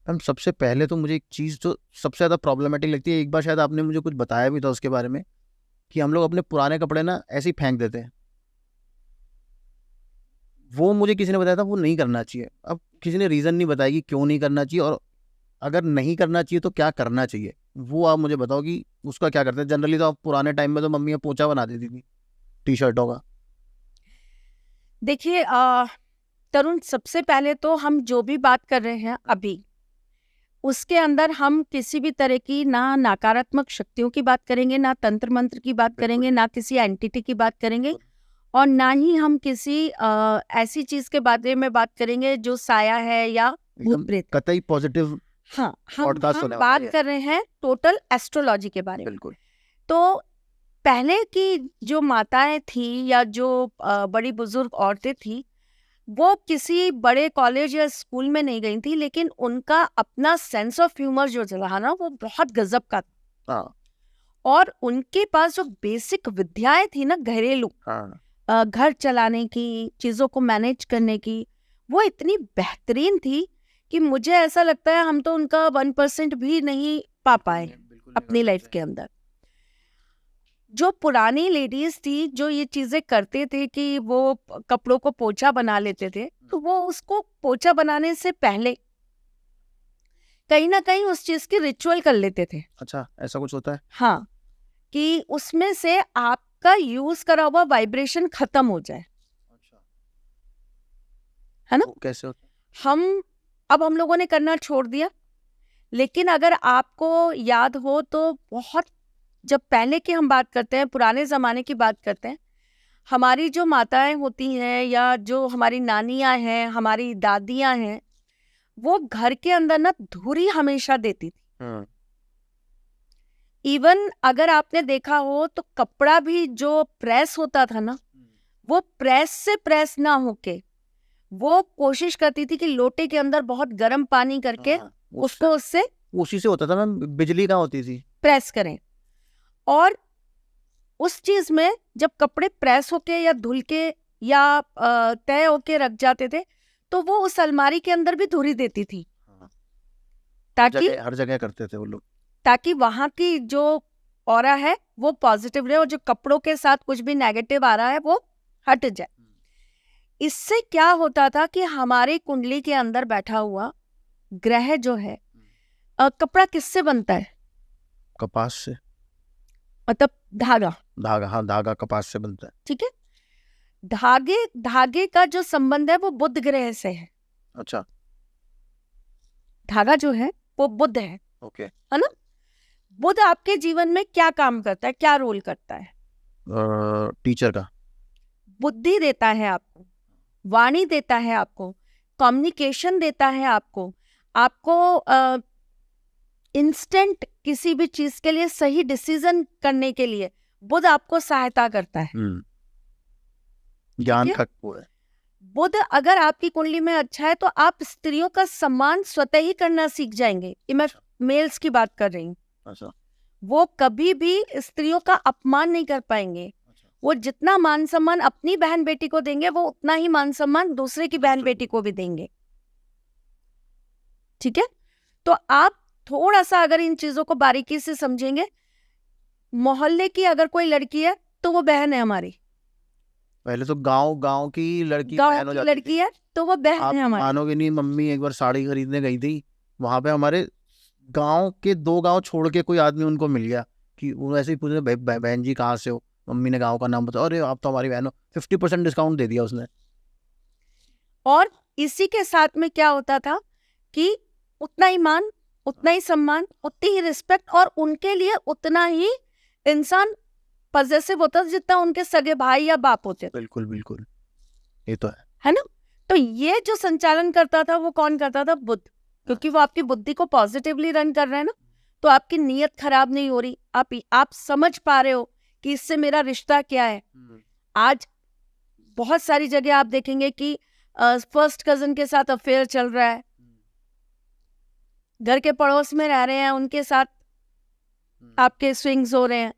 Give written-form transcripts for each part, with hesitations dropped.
Ma'am सबसे पहले तो मुझे एक चीज़ जो सबसे ज़्यादा प्रॉब्लमेटिक लगती है, एक बार शायद आपने मुझे कुछ बताया भी था उसके बारे में, कि हम लोग अपने पुराने कपड़े ना ऐसे ही फेंक देते हैं। वो मुझे किसी ने बताया था वो नहीं करना चाहिए। अब किसी ने रीज़न नहीं बताया कि क्यों नहीं करना चाहिए, और अगर नहीं करना चाहिए तो क्या करना चाहिए, वो आप मुझे बताओ कि उसका क्या करते हैं। जनरली तो आप पुराने टाइम में तो मम्मियाँ पोंछा बना देती थी टी शर्टों का। देखिए तरुण, सबसे पहले तो हम जो भी बात कर रहे हैं अभी, उसके अंदर हम किसी भी तरह की ना नकारात्मक शक्तियों की बात करेंगे, ना तंत्र मंत्र की बात बिल्कुल। करेंगे, ना किसी एंटिटी की बात करेंगे, और ना ही हम किसी ऐसी चीज के बारे में बात करेंगे जो साया है या भूत एकदम प्रेत है। कतई पॉजिटिव हाँ, पॉडकास्ट हम होने वाला है बात ये। कर रहे हैं टोटल एस्ट्रोलॉजी के बारे में। बिल्कुल। तो पहले की जो माताएं थी या जो बड़ी बुजुर्ग औरतें थी, वो किसी बड़े कॉलेज या स्कूल में नहीं गई थी, लेकिन उनका अपना सेंस ऑफ ह्यूमर जो रहा ना, वो बहुत गजब का था। हाँ और उनके पास जो बेसिक विद्याएं थी ना, घरेलू हाँ। घर चलाने की, चीजों को मैनेज करने की, वो इतनी बेहतरीन थी कि मुझे ऐसा लगता है हम तो उनका 1% भी नहीं पा पाए बिल्कुल नहीं कर अपनी लाइफ सकते। के अंदर। जो पुरानी लेडीज थी, जो ये चीजें करते थे कि वो कपड़ों को पोंछा बना लेते थे, तो वो उसको पोंछा बनाने से पहले कहीं ना कहीं उस चीज की रिचुअल कर लेते थे। अच्छा, ऐसा कुछ होता है? हाँ, कि उसमें से आपका यूज करा हुआ वाइब्रेशन खत्म हो जाए, अच्छा, है ना। वो कैसे होता हम अब हम लोगों ने करना छोड़ दिया, लेकिन अगर आपको याद हो तो बहुत, जब पहले की हम बात करते हैं, पुराने जमाने की बात करते हैं, हमारी जो माताएं होती हैं या जो हमारी नानियां हैं, हमारी दादियां हैं, वो घर के अंदर ना धुरी हमेशा देती थी। है? इवन अगर आपने देखा हो तो कपड़ा भी जो प्रेस होता था ना, वो प्रेस से प्रेस ना होके वो कोशिश करती थी कि लोटे के अंदर बहुत गर्म पानी करके हाँ, उसको उससे उसी से होता था मैम, बिजली कहाँ होती थी? प्रेस करें। और उस चीज में जब कपड़े प्रेस होके या धुल के या तय होके रख जाते थे, तो वो उस अलमारी के अंदर भी धुरी देती थी, हाँ, ताकि हर जगह करते थे वो लोग। ताकि वहां की जो ऑरा है वो पॉजिटिव रहे, और जो कपड़ों के साथ कुछ भी नेगेटिव आ रहा है वो हट जाए। इससे क्या होता था कि हमारी कुंडली के अंदर बैठा हुआ ग्रह जो है, कपड़ा किससे बनता है? कपास से। मतलब धागा। धागा, हाँ धागा कपास से बनता है। ठीक है, धागे धागे का जो संबंध है वो बुध ग्रह से है। अच्छा। धागा जो है वो बुध है ओके। है ना। बुध आपके जीवन में क्या काम करता है, क्या रोल करता है? टीचर का। बुद्धि देता है आपको, वाणी देता है आपको, कम्युनिकेशन देता है आपको, आपको इंस्टेंट किसी भी चीज के लिए सही डिसीजन करने के लिए बुध आपको सहायता करता है। ज्ञान ठीक है? का वो है। बुध अगर आपकी कुंडली में अच्छा है तो आप स्त्रियों का सम्मान स्वतः ही करना सीख जाएंगे। ये मैं अच्छा। मेल्स की बात कर रही हूँ। अच्छा। वो कभी भी स्त्रियों का अपमान नहीं कर पाएंगे। अच्छा। वो जितना मान सम्मान अपनी बहन बेटी को देंगे, वो उतना ही मान सम्मान दूसरे की बहन बेटी को भी देंगे। ठीक है, तो आप थोड़ा सा अगर इन चीजों को बारीकी से समझेंगे, मोहल्ले की अगर कोई लड़की है तो वो बहन है हमारी। पहले तो गांव गांव की लड़की गांव बहन हो की जाती लड़की थी। है तो वो बहन आप है हमारी। मानोगे नहीं, मम्मी एक बार साड़ी खरीदने गई थी, वहां पे हमारे गांव के 2 गांव छोड़ के कोई आदमी उनको मिल गया, कि वो ऐसे ही पूछे, बहन जी कहाँ से हो? मम्मी ने गांव का नाम बताया, अरे आप तो हमारी बहन हो। 50% डिस्काउंट दे दिया उसने। और इसी के साथ में क्या होता था कि उतना ही मान, उतना ही सम्मान, उतनी ही रिस्पेक्ट, और उनके लिए उतना ही इंसान पजेसिव होता था जितना उनके सगे भाई या बाप होते थे। बिल्कुल बिल्कुल, ये तो है ना। तो ये जो संचालन करता था वो कौन करता था? बुद्ध। क्योंकि वो आपकी बुद्धि को पॉजिटिवली रन कर रहे हैं ना, तो आपकी नीयत खराब नहीं हो रही। आप समझ पा रहे हो कि इससे मेरा रिश्ता क्या है। आज बहुत सारी जगह आप देखेंगे कि फर्स्ट कजन के साथ अफेयर चल रहा है, घर के पड़ोस में रह रहे हैं उनके साथ आपके स्विंग्स हो रहे हैं।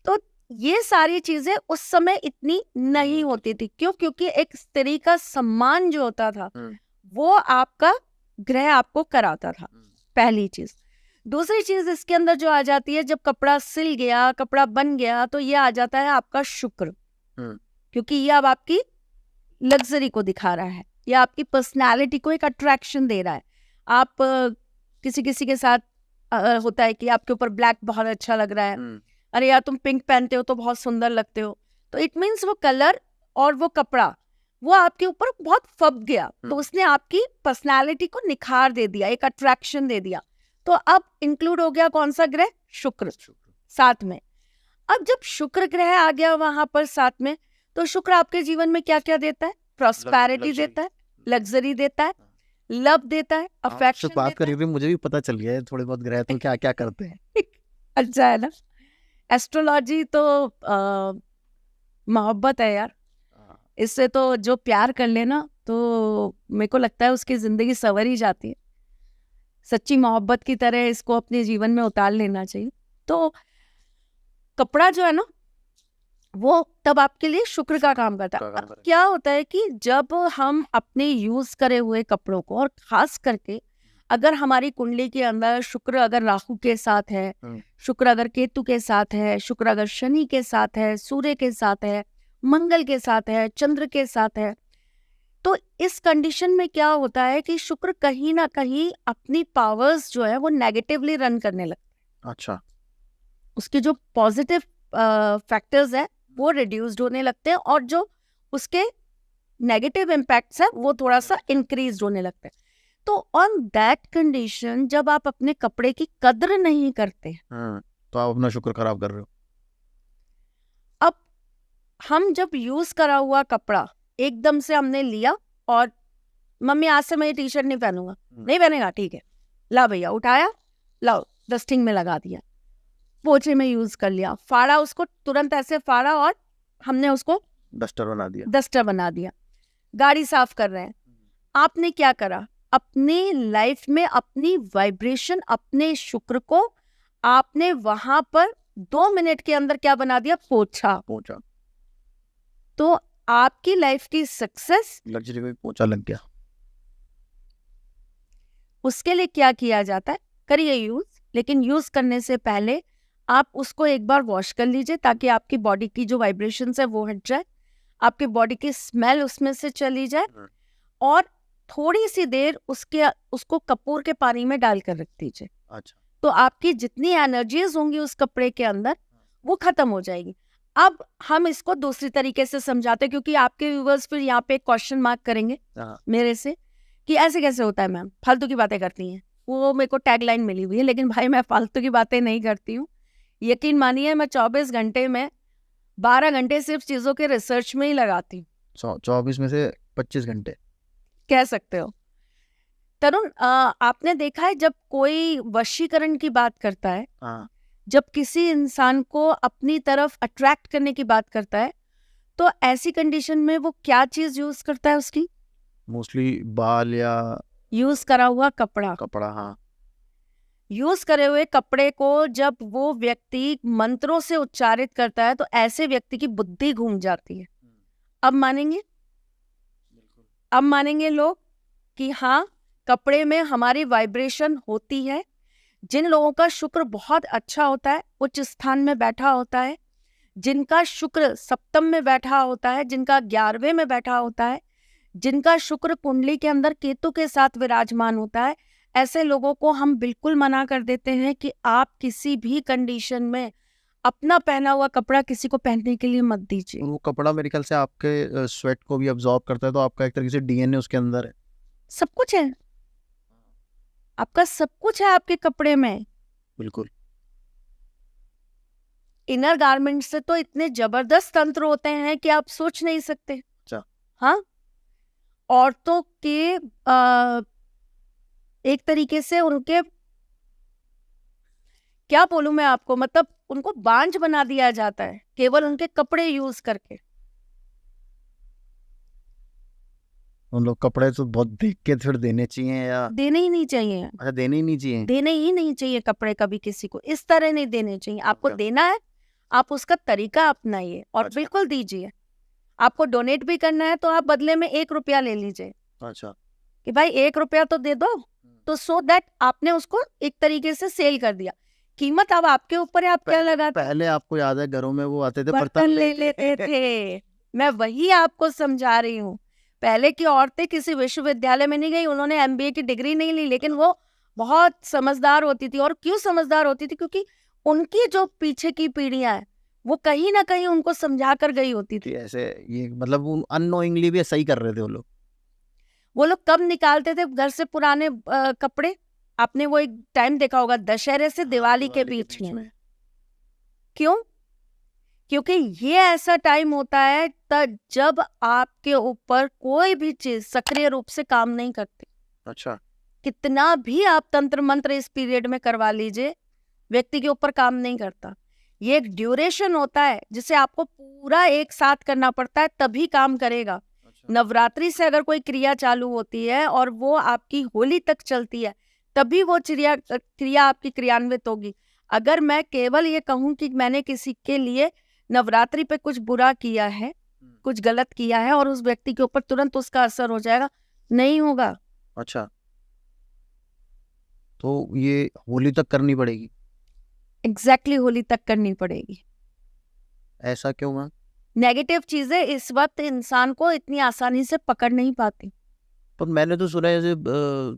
तो ये सारी चीजें उस समय इतनी नहीं होती थी। क्यों? क्योंकि एक स्त्री का सम्मान जो होता था वो आपका ग्रह आपको कराता था। पहली चीज। दूसरी चीज इसके अंदर जो आ जाती है, जब कपड़ा सिल गया, कपड़ा बन गया, तो ये आ जाता है आपका शुक्र, क्योंकि ये अब आपकी लग्जरी को दिखा रहा है, या आपकी पर्सनालिटी को एक अट्रैक्शन दे रहा है। आप किसी किसी के साथ होता है कि आपके ऊपर ब्लैक बहुत अच्छा लग रहा है, अरे यार तुम पिंक पहनते हो तो बहुत सुंदर लगते हो, तो इट मीन्स वो कलर और वो कपड़ा वो आपके ऊपर बहुत फब गया, तो उसने आपकी पर्सनालिटी को निखार दे दिया, एक अट्रैक्शन दे दिया। तो अब इंक्लूड हो गया कौन सा ग्रह? शुक्र साथ में। अब जब शुक्र ग्रह आ गया वहां पर साथ में, तो शुक्र आपके जीवन में क्या क्या देता है? प्रॉस्पेरिटी देता है, लग्जरी देता है, लव देता है, अफेक्शन बात देता है। करके मुझे भी पता चल गया है थोड़े बहुत ग्रह तो क्या क्या करते हैं। अच्छा है ना, एस्ट्रोलॉजी तो मोहब्बत है यार, इससे तो जो प्यार कर लेना तो मेरे को लगता है उसकी जिंदगी संवर ही जाती है। सच्ची मोहब्बत की तरह इसको अपने जीवन में उतार लेना चाहिए। तो कपड़ा जो है ना, वो तब आपके लिए शुक्र का काम करता है। अब क्या होता है कि जब हम अपने यूज करे हुए कपड़ों को, और खास करके अगर हमारी कुंडली के अंदर शुक्र अगर राहु के साथ है, शुक्र अगर केतु के साथ है, शुक्र अगर शनि के साथ है, सूर्य के साथ है, मंगल के साथ है, चंद्र के साथ है, तो इस कंडीशन में क्या होता है कि शुक्र कहीं ना कहीं अपनी पावर्स जो है वो नेगेटिवली रन करने लगता है। अच्छा, उसके जो पॉजिटिव फैक्टर्स है वो रिड्यूस्ड होने लगते हैं, और जो उसके नेगेटिव इम्पैक्ट्स है वो थोड़ा सा इंक्रीज होने लगते हैं। तो ऑन दैट कंडीशन जब आप अपने कपड़े की कद्र नहीं करते, तो आप अपना शुक्र खराब कर रहे हो। अब हम जब यूज करा हुआ कपड़ा एकदम से हमने लिया और मम्मी आज से मैं ये टी शर्ट नहीं पहनूंगा, नहीं पहनेगा, ठीक है, ला भैया, उठाया, लाओ, डस्टिंग में लगा दिया, पोछे में यूज कर लिया, फाड़ा, उसको तुरंत ऐसे फाड़ा और हमने उसको डस्टर बना दिया। गाड़ी साफ कर रहे हैं, आपने क्या करा? अपनी लाइफ में अपनी वाइब्रेशन, अपने शुक्र को आपने वहां पर 2 मिनट के अंदर क्या बना दिया? पोछा। तो आपकी लाइफ की सक्सेस, लग्जरी में पोछा लग गया। उसके लिए क्या किया जाता है? करिए यूज, लेकिन यूज करने से पहले आप उसको एक बार वॉश कर लीजिए, ताकि आपकी बॉडी की जो वाइब्रेशंस है वो हट जाए, आपकी बॉडी की स्मेल उसमें से चली जाए, और थोड़ी सी देर उसको कपूर के पानी में डालकर रख दीजिए। अच्छा, तो आपकी जितनी एनर्जीज होंगी उस कपड़े के अंदर वो खत्म हो जाएगी। अब हम इसको दूसरी तरीके से समझाते हैं, क्योंकि आपके व्यूअर्स फिर यहाँ पे क्वेश्चन मार्क करेंगे मेरे से कि ऐसे कैसे होता है मैम, फालतू की बातें करती हैं। वो मेरे को टैगलाइन मिली हुई है, लेकिन भाई मैं फालतू की बातें नहीं करती हूँ। यकीन मानिए, मैं 24 घंटे में 12 घंटे सिर्फ चीजों के रिसर्च में ही लगाती हूँ। 24 में से 25 घंटे कह सकते हो। तरुण, आपने देखा है जब कोई वशीकरण की बात करता है, जब किसी इंसान को अपनी तरफ अट्रैक्ट करने की बात करता है, तो ऐसी कंडीशन में वो क्या चीज यूज करता है? उसकी मोस्टली बाल या यूज करा हुआ कपड़ा। हाँ, यूज करे हुए कपड़े को जब वो व्यक्ति मंत्रों से उच्चारित करता है, तो ऐसे व्यक्ति की बुद्धि घूम जाती है। अब मानेंगे? अब मानेंगे लोग कि हाँ, कपड़े में हमारी वाइब्रेशन होती है। जिन लोगों का शुक्र बहुत अच्छा होता है, उच्च स्थान में बैठा होता है, जिनका शुक्र सप्तम में बैठा होता है, जिनका 11वें में बैठा होता है, जिनका शुक्र कुंडली के अंदर केतु के साथ विराजमान होता है, ऐसे लोगों को हम बिल्कुल मना कर देते हैं कि आप किसी भी कंडीशन में अपना पहना हुआ कपड़ा किसी को पहनने के लिए मत दीजिए। वो कपड़ा मेरे ख्याल से आपके स्वेट को भी अब्सॉर्ब करता है, तो आपका एक तरीके से डीएनए उसके अंदर है। सब कुछ है, आपका सब कुछ है आपके कपड़े में। बिल्कुल। इनर गारमेंट से तो इतने जबरदस्त तंत्र होते हैं कि आप सोच नहीं सकते। अच्छा। हाँ, औरतों के एक तरीके से उनके, क्या बोलूं मैं आपको, मतलब उनको बांझ बना दिया जाता है केवल उनके कपड़े यूज करके। उन लोग कपड़े तो बहुत देख के फिर देने चाहिए, या देने ही नहीं चाहिए। अच्छा, देने ही नहीं चाहिए। देने ही नहीं चाहिए कपड़े, कभी किसी को इस तरह नहीं देने चाहिए। आपको देना है, आप उसका तरीका अपनाइए और बिल्कुल दीजिए। आपको डोनेट भी करना है तो आप बदले में 1 रुपया ले लीजिए। अच्छा, कि भाई 1 रुपया तो दे दो, तो सो दैट आपने उसको एक तरीके से सेल कर दिया। कीमत अब आपके ऊपर है, आप क्या लगाते। पहले आपको याद है घरों में वो आते थे बर्तन ले लेते थे। मैं वही आपको समझा रही हूँ। पहले की औरतें किसी विश्वविद्यालय में नहीं गई, उन्होंने MBA की डिग्री नहीं ली, लेकिन वो बहुत समझदार होती थी। और क्यों समझदार होती थी? क्योंकि उनकी जो पीछे की पीढ़ियां हैं वो कहीं ना कहीं उनको समझा कर गई होती थी। ऐसे ये मतलब अननोइंगली भी सही कर रहे थे वो लोग। वो लोग कब निकालते थे घर से पुराने कपड़े? आपने वो एक टाइम देखा होगा, दशहरे से दिवाली के बीच में। क्यों? क्योंकि ये ऐसा टाइम होता है तब जब आपके ऊपर कोई भी चीज सक्रिय रूप से काम नहीं करती। अच्छा। कितना भी आप तंत्र मंत्र इस पीरियड में करवा लीजिए, व्यक्ति के ऊपर काम नहीं करता। ये एक ड्यूरेशन होता है जिसे आपको पूरा एक साथ करना पड़ता है, तभी काम करेगा। नवरात्रि से अगर कोई क्रिया चालू होती है और वो आपकी होली तक चलती है, तभी वो क्रिया आपकी क्रियान्वित होगी। अगर मैं केवल ये कहूं कि मैंने किसी के लिए नवरात्रि पे कुछ बुरा किया है, कुछ गलत किया है, और उस व्यक्ति के ऊपर तुरंत उसका असर हो जाएगा, नहीं होगा। अच्छा, तो ये होली तक करनी पड़ेगी? एग्जैक्टली होली तक करनी पड़ेगी। ऐसा क्यों मैम? नेगेटिव चीजें इस वक्त इंसान को इतनी आसानी से पकड़ नहीं पाती। पर मैंने तो सुना है जैसे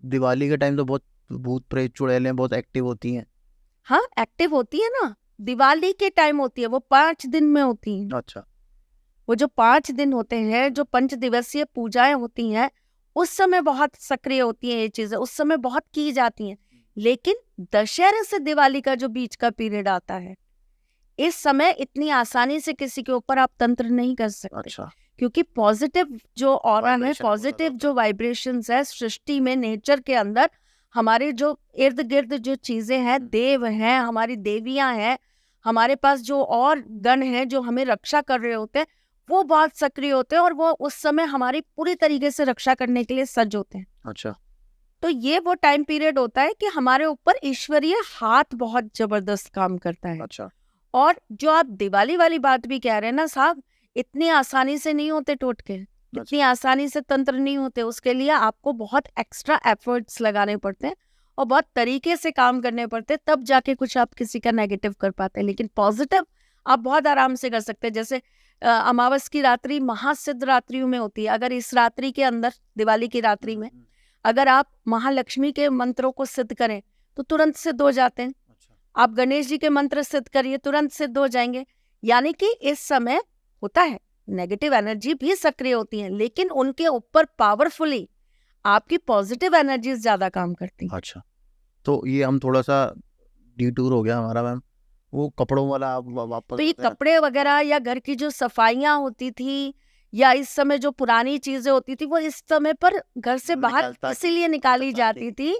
दिवाली के टाइम तो बहुत भूत प्रेत चुड़ैलें बहुत एक्टिव होती हैं। हाँ, एक्टिव होती है ना, दिवाली के टाइम होती है, वो 5 दिन में होती है। अच्छा। वो जो 5 दिन होते हैं, जो 5 दिवसीय पूजाएं होती हैं, उस समय बहुत सक्रिय होती हैं ये चीजें, उस समय बहुत की जाती हैं। लेकिन दशहरे से दिवाली का जो बीच का पीरियड आता है, इस समय इतनी आसानी से किसी के ऊपर आप तंत्र नहीं कर सकते। अच्छा। क्योंकि पॉजिटिव जो ऑरा है, Vibration पॉजिटिव होता जो वाइब्रेशंस है सृष्टि में, नेचर के अंदर, हमारे जो इर्द गिर्द जो चीजें हैं, देव हैं, हमारी देवियां हैं, हमारे पास जो और गण हैं जो हमें रक्षा कर रहे होते हैं, वो बहुत सक्रिय होते हैं और वो उस समय हमारी पूरी तरीके से रक्षा करने के लिए सज्ज होते हैं। अच्छा। तो ये वो टाइम पीरियड होता है कि हमारे ऊपर ईश्वरीय हाथ बहुत जबरदस्त काम करता है। अच्छा। और जो आप दिवाली वाली बात भी कह रहे हैं ना साहब, इतनी आसानी से नहीं होते टोटके, इतनी आसानी से तंत्र नहीं होते। उसके लिए आपको बहुत एक्स्ट्रा एफर्ट्स लगाने पड़ते हैं और बहुत तरीके से काम करने पड़ते हैं, तब जाके कुछ आप किसी का नेगेटिव कर पाते हैं। लेकिन पॉजिटिव आप बहुत आराम से कर सकते हैं। जैसे अमावस की रात्रि महासिद्ध रात्रियों में होती है। अगर इस रात्रि के अंदर, दिवाली की रात्रि में, अगर आप महालक्ष्मी के मंत्रों को सिद्ध करें तो तुरंत सिद्ध हो जाते हैं। आप गणेश जी के मंत्र सिद्ध करिए, तुरंत सिद्ध हो जाएंगे। यानी कि इस समय होता है, नेगेटिव एनर्जी भी सक्रिय होती है, लेकिन उनके ऊपर पावरफुली आपकी पॉजिटिव एनर्जीज ज्यादा काम करती हैं। अच्छा, तो ये हम थोड़ा सा डिटूर हो गया हमारा मैम। वो कपड़ों वाला आप वापस तो ये कपड़े वगैरह या घर की जो सफाइयां होती थी, या इस समय जो पुरानी चीजें होती थी, वो इस समय पर घर से बाहर इसीलिए निकाली जाती थी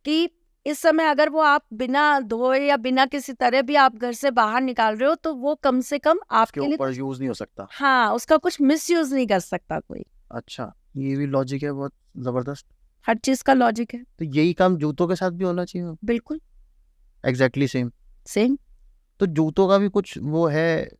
कि इस समय अगर वो आप बिना धोए या बिना किसी तरह भी आप घर से बाहर निकाल रहे हो, तो वो कम से कम आपके लिए यूज नहीं हो सकता। हाँ, उसका कुछ मिसयूज नहीं कर सकता कोई। अच्छा, ये भी लॉजिक है बहुत जबरदस्त। हर चीज का लॉजिक है। तो यही काम जूतों के साथ भी होना चाहिए? बिल्कुल एग्जैक्टली सेम। सेम। तो जूतों का भी कुछ वो है